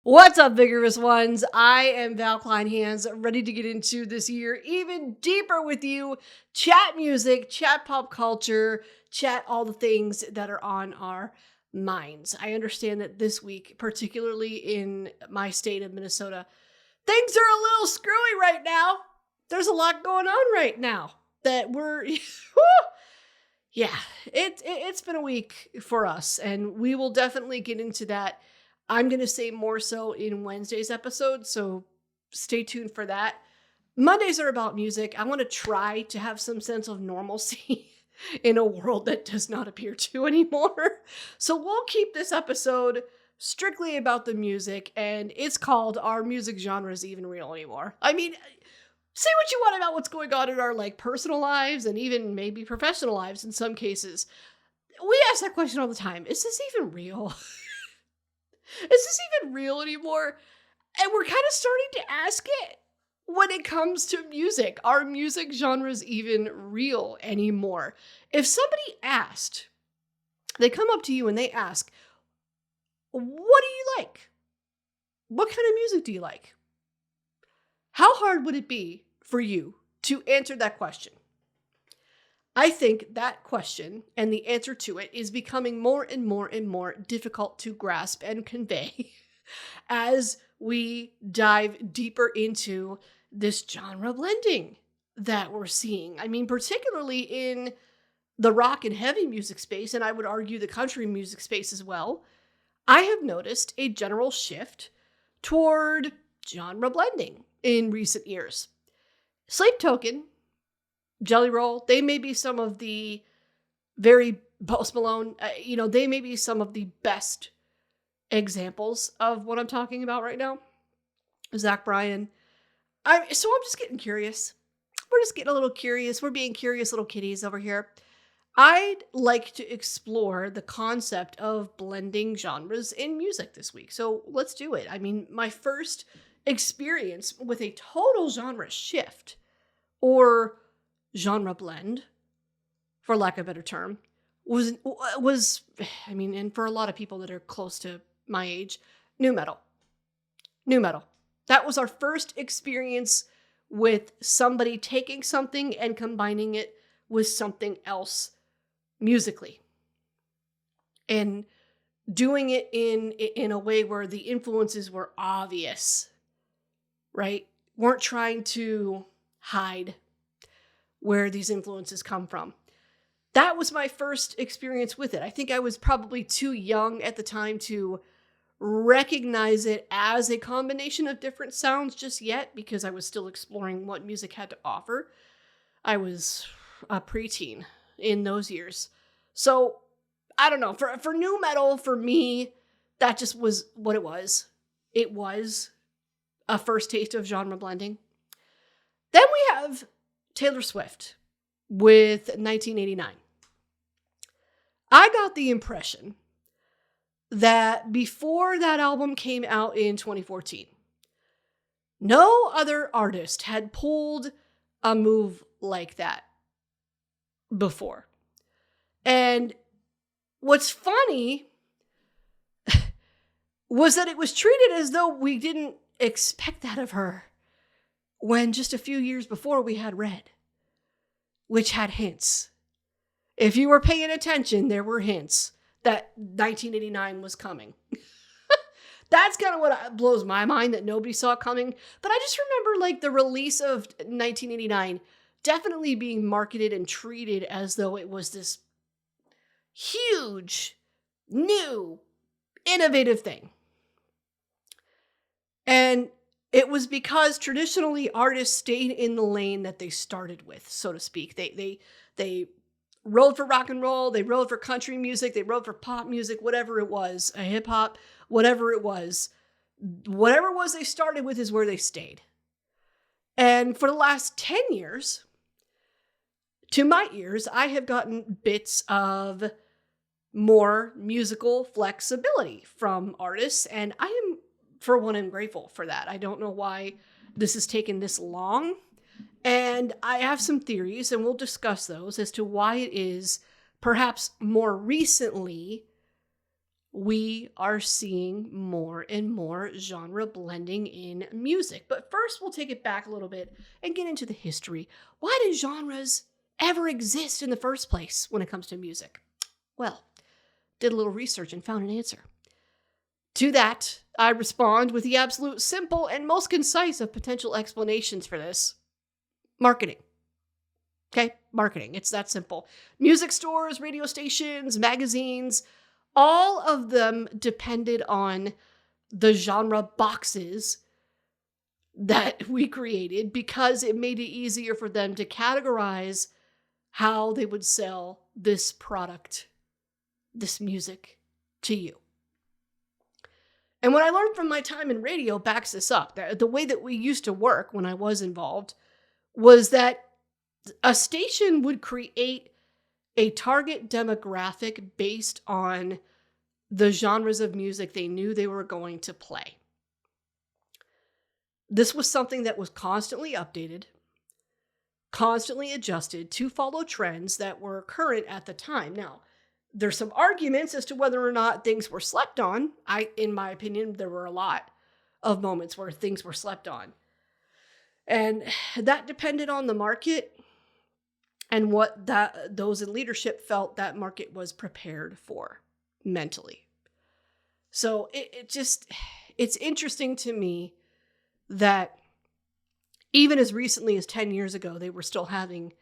What's up, vigorous ones? I am Val Kleinhans, ready to get into this year even deeper with you. Chat music, chat pop culture, chat all the things that are on our minds. I understand that this week, particularly in my state of Minnesota, things are a little screwy right now. There's a lot going on right now that we're... Yeah, it's been a week for us, and we will definitely get into that. I'm going to say more so in Wednesday's episode, so stay tuned for that. Mondays are about music. I want to try to have some sense of normalcy in a world that does not appear to anymore. So we'll keep this episode strictly about the music, and it's called Are Music Genres Even Real Anymore? I mean, say what you want about what's going on in our personal lives and even maybe professional lives in some cases. We ask that question all the time. Is this even real? Is this even real anymore? And we're kind of starting to ask it when it comes to music. Are music genres even real anymore? If somebody asked, they come up to you and they ask, what do you like? What kind of music do you like? How hard would it be for you to answer that question? I think that question and the answer to it is becoming more and more and more difficult to grasp and convey as we dive deeper into this genre blending that we're seeing. I mean, particularly in the rock and heavy music space, and I would argue the country music space as well, I have noticed a general shift toward genre blending in recent years. Sleep Token, Jelly Roll, they may be some of the very Post Malone, they may be some of the best examples of what I'm talking about right now. Zach Bryan. I'm just getting curious. We're just getting a little curious. We're being curious little kitties over here. I'd like to explore the concept of blending genres in music this week. So let's do it. I mean, my first experience with a total genre shift or genre blend, for lack of a better term, was and for a lot of people that are close to my age, nu metal. Nu metal. That was our first experience with somebody taking something and combining it with something else musically. And doing it in a way where the influences were obvious, right? Weren't trying to hide where these influences come from. That was my first experience with it. I think I was probably too young at the time to recognize it as a combination of different sounds just yet, because I was still exploring what music had to offer. I was a preteen in those years. So, I don't know. For nu metal, for me, that just was what it was. It was a first taste of genre blending. Then we have Taylor Swift with 1989. I got the impression that before that album came out in 2014, no other artist had pulled a move like that before. And what's funny was that it was treated as though we didn't expect that of her when just a few years before we had Red, which had hints. If you were paying attention, there were hints that 1989 was coming. That's kind of what blows my mind, that nobody saw coming. But I just remember the release of 1989 definitely being marketed and treated as though it was this huge, new, innovative thing. And it was because traditionally artists stayed in the lane that they started with, so to speak. They rode for rock and roll, they rode for country music, they rode for pop music, whatever it was, a hip hop, whatever it was. Whatever it was they started with is where they stayed. And for the last 10 years, to my ears, I have gotten bits of more musical flexibility from artists, and I am, for one, am grateful for that. I don't know why this has taken this long. And I have some theories, and we'll discuss those as to why it is perhaps more recently we are seeing more and more genre blending in music. But first, we'll take it back a little bit and get into the history. Why do genres ever exist in the first place when it comes to music? Well, did a little research and found an answer. To that, I respond with the absolute simple and most concise of potential explanations for this: marketing. Okay, marketing. It's that simple. Music stores, radio stations, magazines, all of them depended on the genre boxes that we created because it made it easier for them to categorize how they would sell this product, this music, to you. And what I learned from my time in radio backs this up. The way that we used to work when I was involved was that a station would create a target demographic based on the genres of music they knew they were going to play. This was something that was constantly updated, constantly adjusted to follow trends that were current at the time. Now, there's some arguments as to whether or not things were slept on. In my opinion, there were a lot of moments where things were slept on. And that depended on the market and what those in leadership felt that market was prepared for mentally. So it's interesting to me that even as recently as 10 years ago, they were still having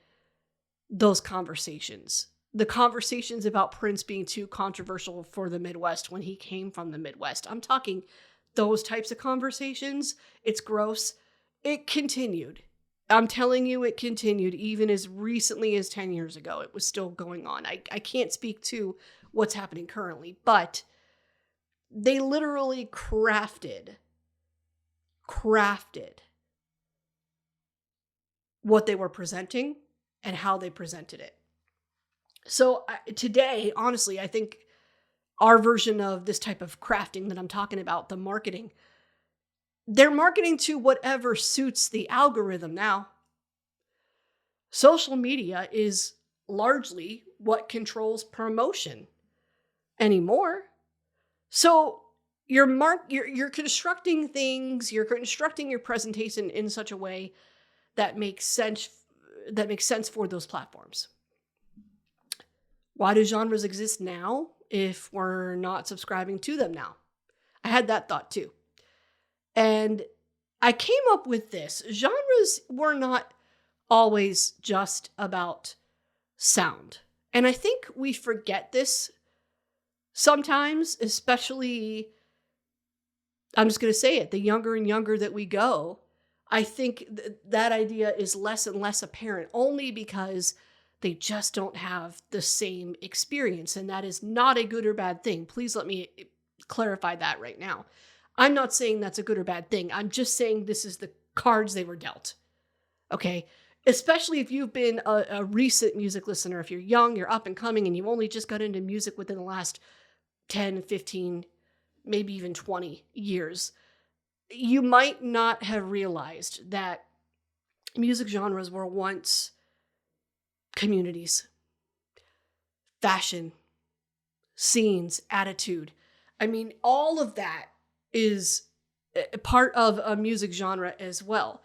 those conversations. The conversations about Prince being too controversial for the Midwest when he came from the Midwest. I'm talking those types of conversations. It's gross. It continued. I'm telling you, it continued even as recently as 10 years ago. It was still going on. I can't speak to what's happening currently, but they literally crafted what they were presenting and how they presented it. So today, honestly, I think our version of this type of crafting that I'm talking about, the marketing, they're marketing to whatever suits the algorithm now. Social media is largely what controls promotion anymore. So you're constructing things, you're constructing your presentation in such a way that makes sense for those platforms. Why do genres exist now if we're not subscribing to them now? I had that thought too. And I came up with this. Genres were not always just about sound. And I think we forget this sometimes, especially, I'm just going to say it, the younger and younger that we go. I think that idea is less and less apparent only because they just don't have the same experience. And that is not a good or bad thing. Please let me clarify that right now. I'm not saying that's a good or bad thing. I'm just saying this is the cards they were dealt. Okay? Especially if you've been a recent music listener. If you're young, you're up and coming, and you only just got into music within the last 10, 15, maybe even 20 years. You might not have realized that music genres were once communities, fashion, scenes, attitude. I mean, all of that is a part of a music genre as well.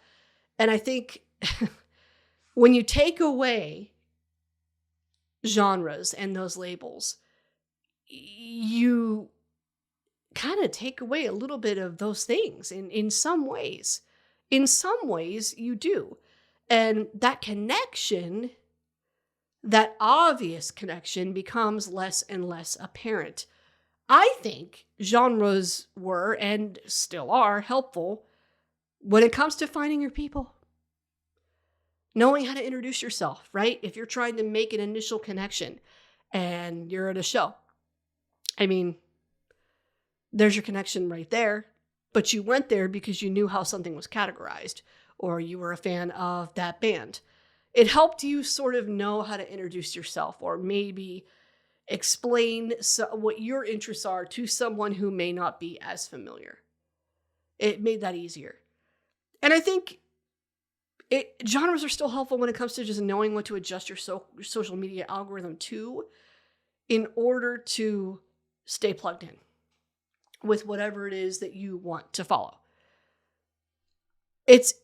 And I think when you take away genres and those labels, you kind of take away a little bit of those things in some ways. In some ways, you do. And that connection, that obvious connection, becomes less and less apparent. I think genres were and still are helpful when it comes to finding your people. Knowing how to introduce yourself, right? If you're trying to make an initial connection and you're at a show, I mean, there's your connection right there. But you went there because you knew how something was categorized, or you were a fan of that band. It helped you sort of know how to introduce yourself, or maybe explain what your interests are to someone who may not be as familiar. It made that easier. And I think genres are still helpful when it comes to just knowing what to adjust your social media algorithm to in order to stay plugged in with whatever it is that you want to follow. It's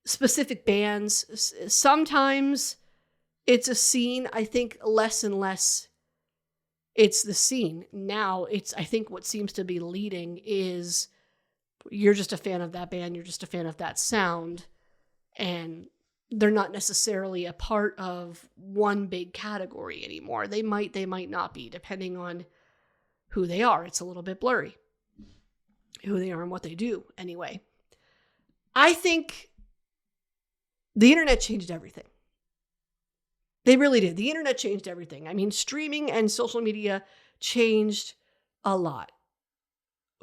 specific bands. Sometimes it's a scene. I think less and less it's the scene. Now I think what seems to be leading is you're just a fan of that band. You're just a fan of that sound. And they're not necessarily a part of one big category anymore. They might not be, depending on who they are. It's a little bit blurry who they are and what they do anyway. I think the internet changed everything. They really did. The internet changed everything. I mean, streaming and social media changed a lot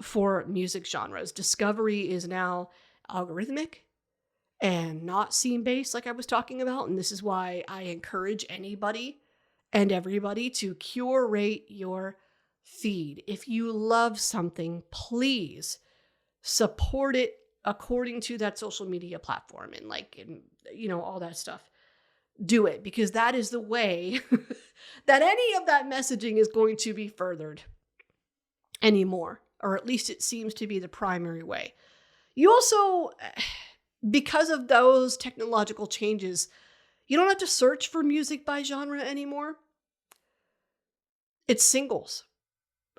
for music genres. Discovery is now algorithmic and not scene-based like I was talking about. And this is why I encourage anybody and everybody to curate your feed. If you love something, please support it according to that social media platform and all that stuff. Do it, because that is the way that any of that messaging is going to be furthered anymore, or at least it seems to be the primary way. You also, because of those technological changes, you don't have to search for music by genre anymore. It's singles.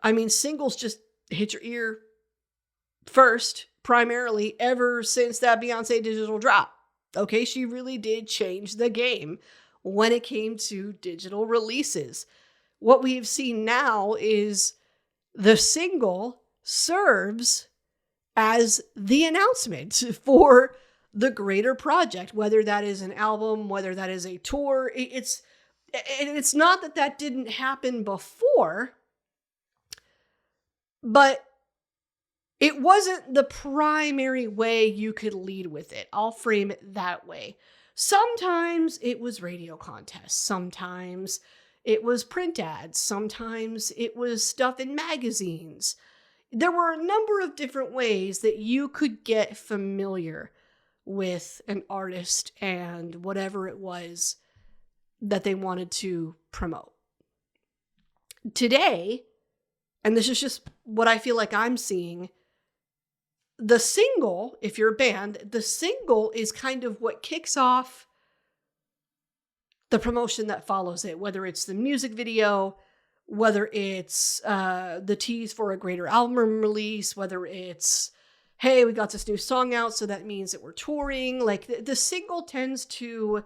I mean, singles just hit your ear first, primarily, ever since that Beyonce digital drop. Okay, she really did change the game when it came to digital releases. What we've seen now is the single serves as the announcement for the greater project, whether that is an album, whether that is a tour. It's not that didn't happen before, but it wasn't the primary way you could lead with it. I'll frame it that way. Sometimes it was radio contests. Sometimes it was print ads. Sometimes it was stuff in magazines. There were a number of different ways that you could get familiar with an artist and whatever it was that they wanted to promote. Today, and this is just what I feel like I'm seeing, the single, if you're a band, the single is kind of what kicks off the promotion that follows it, whether it's the music video, whether it's the tease for a greater album release, whether it's, hey, we got this new song out, so that means that we're touring. Like the single tends to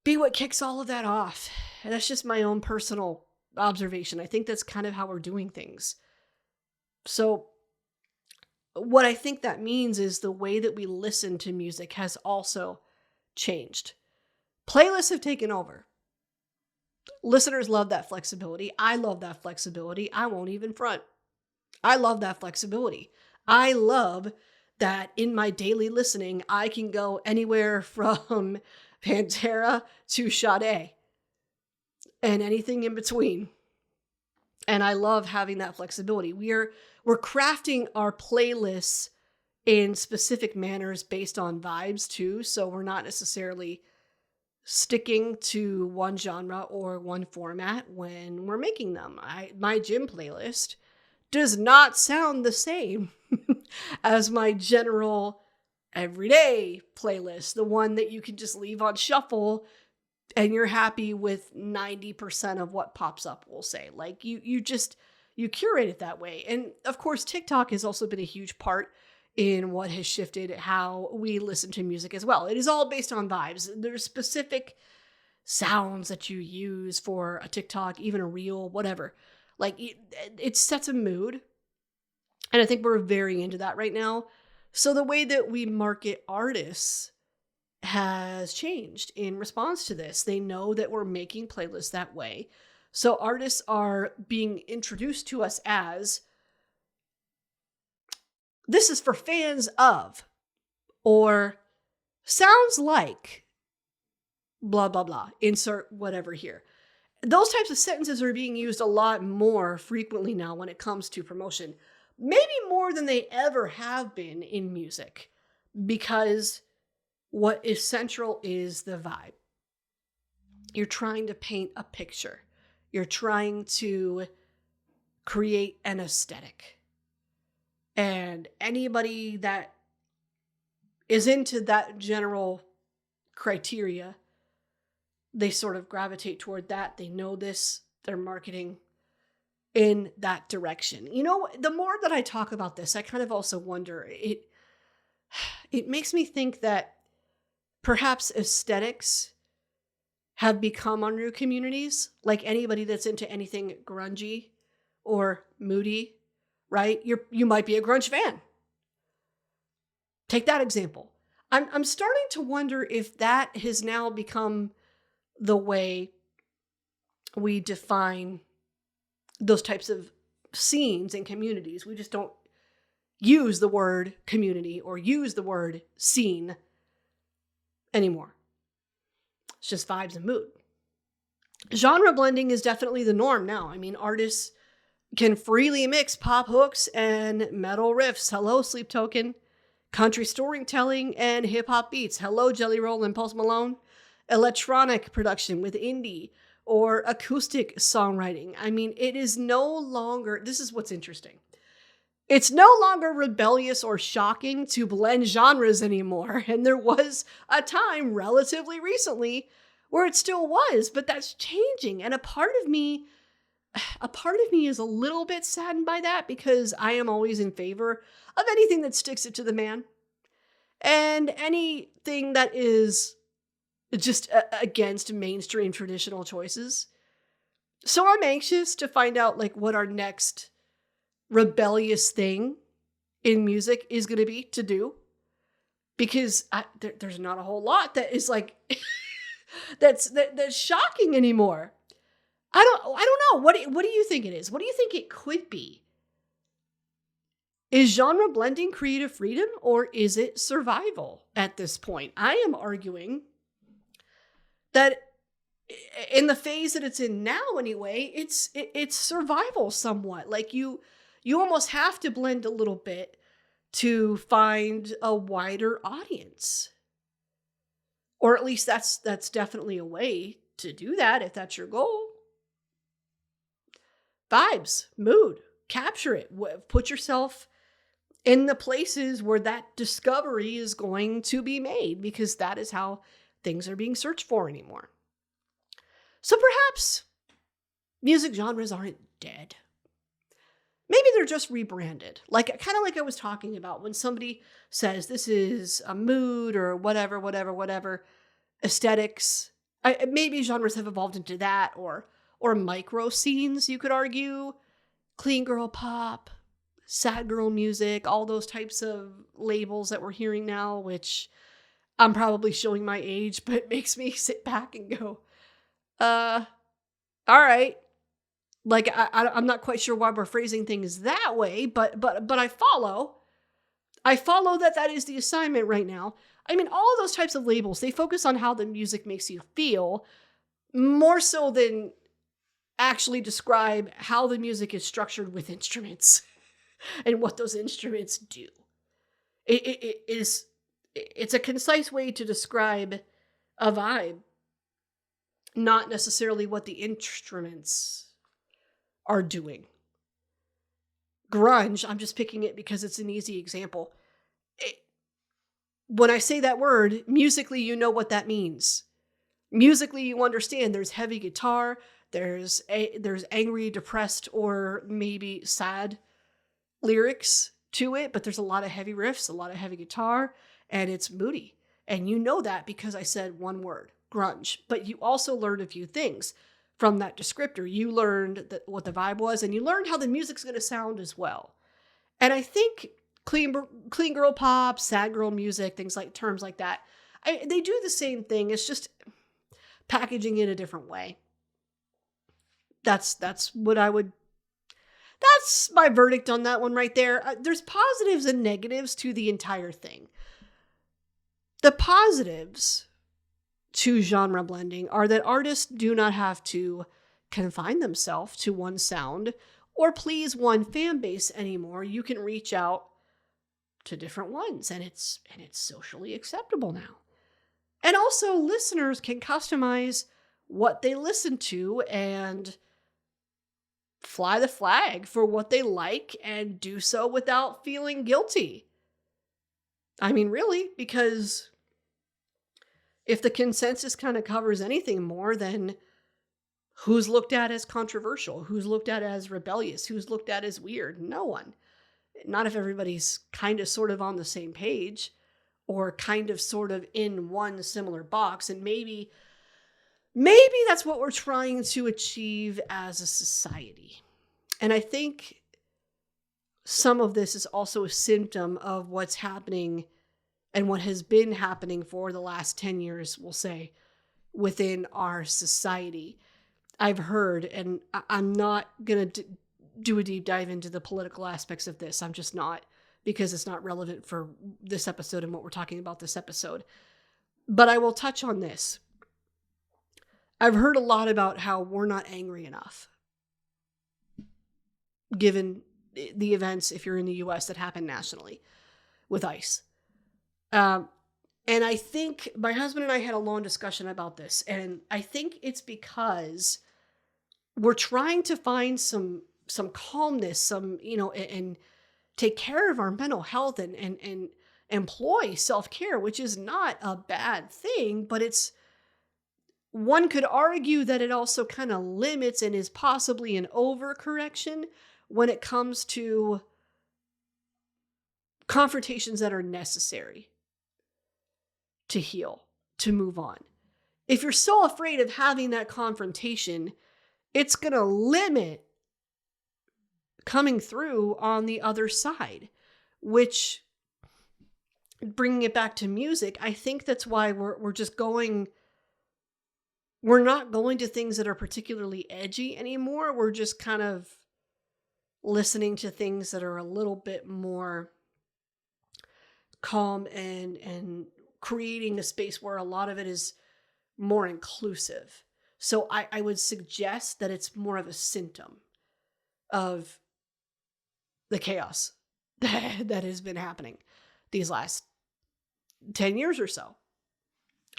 be what kicks all of that off. And that's just my own personal observation. I think that's kind of how we're doing things. So what I think that means is the way that we listen to music has also changed. Playlists have taken over. Listeners love that flexibility. I love that flexibility. I won't even front. I love that flexibility. I love that in my daily listening, I can go anywhere from Pantera to Sade and anything in between. And I love having that flexibility. We're crafting our playlists in specific manners based on vibes too. So we're not necessarily sticking to one genre or one format when we're making them. My gym playlist does not sound the same as my general everyday playlist, the one that you can just leave on shuffle and you're happy with 90% of what pops up, we'll say. Like you curate it that way. And of course, TikTok has also been a huge part in what has shifted how we listen to music as well. It is all based on vibes. There's specific sounds that you use for a TikTok, even a reel, whatever. Like it sets a mood. And I think we're very into that right now. So the way that we market artists has changed in response to this. They know that we're making playlists that way. So artists are being introduced to us as, this is for fans of, or sounds like, blah, blah, blah, insert whatever here. Those types of sentences are being used a lot more frequently now when it comes to promotion. Maybe more than they ever have been in music, because what is central is the vibe. You're trying to paint a picture. You're trying to create an aesthetic. And anybody that is into that general criteria, they sort of gravitate toward that. They know this, they're marketing in that direction. You know, the more that I talk about this, I kind of also wonder, it makes me think that perhaps aesthetics have become our new communities. Like anybody that's into anything grungy or moody, right? You might be a grunge fan. Take that example. I'm starting to wonder if that has now become the way we define those types of scenes and communities. We just don't use the word community or use the word scene anymore. It's just vibes and mood. Genre blending is definitely the norm now. I mean, artists can freely mix pop hooks and metal riffs. Hello, Sleep Token. Country storytelling and hip hop beats. Hello, Jelly Roll and Post Malone. Electronic production with indie or acoustic songwriting. I mean, it is no longer, this is what's interesting. It's no longer rebellious or shocking to blend genres anymore. And there was a time relatively recently where it still was, but that's changing. And a part of me is a little bit saddened by that because I am always in favor of anything that sticks it to the man and anything that is just against mainstream traditional choices. So I'm anxious to find out like what our next rebellious thing in music is going to be to do, because there's not a whole lot that is like that's shocking anymore. I don't know. What do you think it is? What do you think it could be? Is genre blending creative freedom or is it survival at this point? I am arguing that in the phase that it's in now anyway, it's survival somewhat. Like you almost have to blend a little bit to find a wider audience. Or at least that's definitely a way to do that if that's your goal. Vibes, mood, capture it. Put yourself in the places where that discovery is going to be made, because that is how things are being searched for anymore. So perhaps music genres aren't dead. Maybe they're just rebranded. Like kind of like I was talking about when somebody says this is a mood or whatever, aesthetics. Maybe genres have evolved into that, or micro scenes, you could argue. Clean girl pop, sad girl music, all those types of labels that we're hearing now, which I'm probably showing my age, but it makes me sit back and go, all right. Like, I'm not quite sure why we're phrasing things that way, but I follow. I follow that is the assignment right now. I mean, all of those types of labels, they focus on how the music makes you feel more so than actually describe how the music is structured with instruments and what those instruments do. It's a concise way to describe a vibe, not necessarily what the instruments are doing. Grunge, I'm just picking it because it's an easy example. When I say that word, musically, you know what that means. Musically, you understand there's heavy guitar, there's angry, depressed, or maybe sad lyrics to it, but there's a lot of heavy riffs, a lot of heavy guitar, and it's moody. And you know that because I said one word, grunge. But you also learned a few things from that descriptor. You learned what the vibe was, and you learned how the music's going to sound as well. And I think clean girl pop, sad girl music, things like terms like that, they do the same thing. It's just packaging it a different way. That's my verdict on that one right there. There's positives and negatives to the entire thing. The positives to genre blending are that artists do not have to confine themselves to one sound or please one fan base anymore. You can reach out to different ones, and it's socially acceptable now. And also listeners can customize what they listen to and fly the flag for what they like and do so without feeling guilty. I mean, really, because if the consensus kind of covers anything more, then who's looked at as controversial? Who's looked at as rebellious? Who's looked at as weird? No one. Not if everybody's kind of sort of on the same page or kind of sort of in one similar box. And maybe that's what we're trying to achieve as a society. And I think some of this is also a symptom of what's happening and what has been happening for the last 10 years, we'll say, within our society. I've heard, and I'm not going to do a deep dive into the political aspects of this. I'm just not, because it's not relevant for this episode and what we're talking about this episode. But I will touch on this. I've heard a lot about how we're not angry enough, given the events, if you're in the US, that happen nationally with ICE. And I think my husband and I had a long discussion about this, and I think it's because we're trying to find some calmness, and take care of our mental health and employ self-care, which is not a bad thing, but one could argue that it also kind of limits and is possibly an overcorrection when it comes to confrontations that are necessary to heal, to move on. If you're so afraid of having that confrontation, it's going to limit coming through on the other side, which, bringing it back to music, I think that's why we're not going to things that are particularly edgy anymore. We're just kind of listening to things that are a little bit more calm and creating a space where a lot of it is more inclusive. So I would suggest that it's more of a symptom of the chaos that has been happening these last 10 years or so.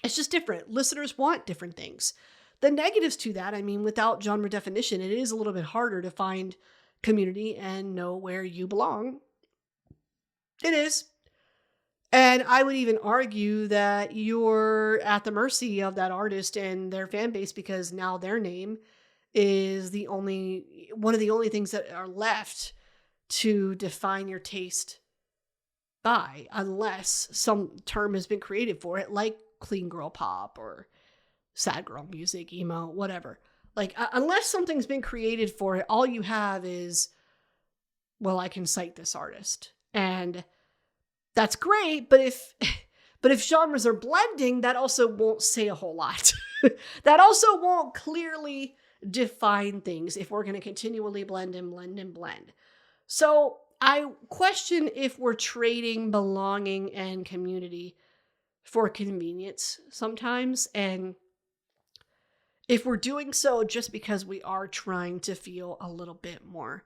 It's just different. Listeners want different things. The negatives to that, I mean, without genre definition, it is a little bit harder to find community and know where you belong. It is. And I would even argue that you're at the mercy of that artist and their fan base, because now their name is one of the only things that are left to define your taste by, unless some term has been created for it, like clean girl pop or sad girl music, emo, whatever. Like, unless something's been created for it, all you have is, well, I can cite this artist. And that's great, but if genres are blending, that also won't say a whole lot. That also won't clearly define things if we're going to continually blend and blend and blend. So I question if we're trading belonging and community for convenience sometimes, and if we're doing so just because we are trying to feel a little bit more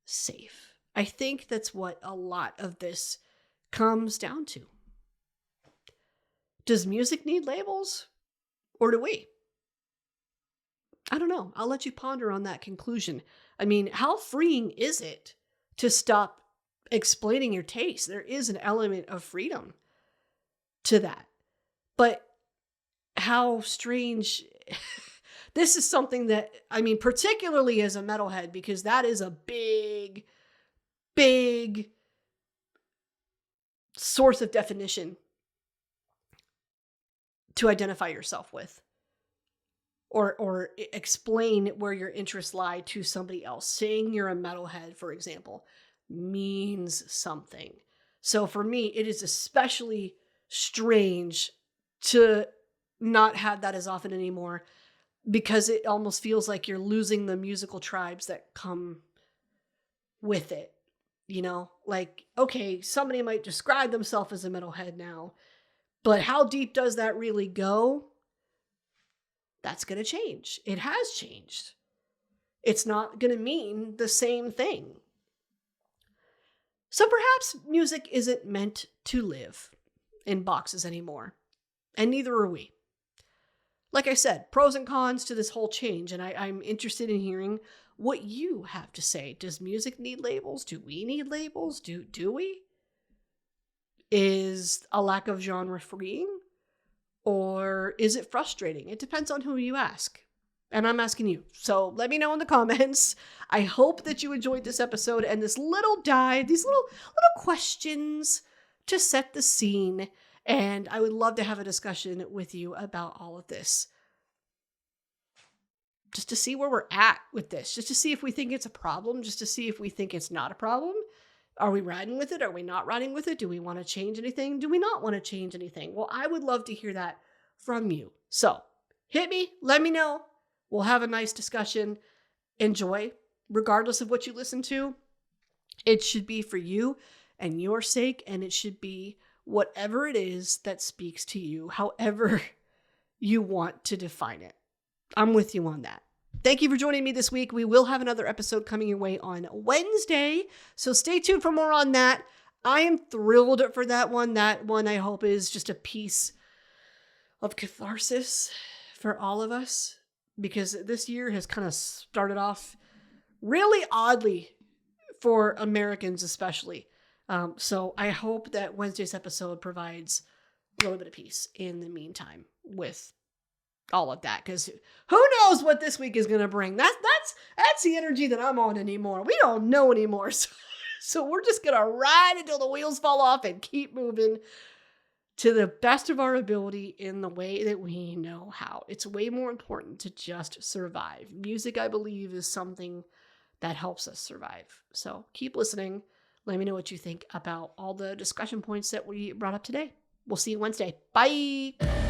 safe. I think that's what a lot of this comes down to. Does music need labels? Or do we? I don't know. I'll let you ponder on that conclusion. I mean, how freeing is it to stop explaining your taste? There is an element of freedom to that. But how strange. This is something that, I mean, particularly as a metalhead, because that is a big, big source of definition to identify yourself with, or explain where your interests lie to somebody else. Saying you're a metalhead, for example, means something. So for me, it is especially strange to not have that as often anymore, because it almost feels like you're losing the musical tribes that come with it. You know, like, okay, somebody might describe themselves as a metalhead now, but how deep does that really go? That's going to change. It has changed. It's not going to mean the same thing. So perhaps music isn't meant to live in boxes anymore, and neither are we. Like I said, pros and cons to this whole change, and I'm interested in hearing what you have to say. Does music need labels? Do we need labels? Do we? Is a lack of genre freeing? Or is it frustrating? It depends on who you ask. And I'm asking you. So let me know in the comments. I hope that you enjoyed this episode and this little dive, these little questions to set the scene. And I would love to have a discussion with you about all of this. Just to see where we're at with this. Just to see if we think it's a problem. Just to see if we think it's not a problem. Are we riding with it? Are we not riding with it? Do we want to change anything? Do we not want to change anything? Well, I would love to hear that from you. So hit me. Let me know. We'll have a nice discussion. Enjoy, regardless of what you listen to. It should be for you and your sake, and it should be whatever it is that speaks to you, however you want to define it. I'm with you on that. Thank you for joining me this week. We will have another episode coming your way on Wednesday, so stay tuned for more on that. I am thrilled for that one. That one, I hope, is just a piece of catharsis for all of us, because this year has kind of started off really oddly for Americans especially. So I hope that Wednesday's episode provides a little bit of peace in the meantime with all of that, because who knows what this week is going to bring. That's the energy that I'm on anymore. We don't know anymore. So we're just going to ride until the wheels fall off and keep moving to the best of our ability in the way that we know how. It's way more important to just survive. Music, I believe, is something that helps us survive. So keep listening. Let me know what you think about all the discussion points that we brought up today. We'll see you Wednesday. Bye.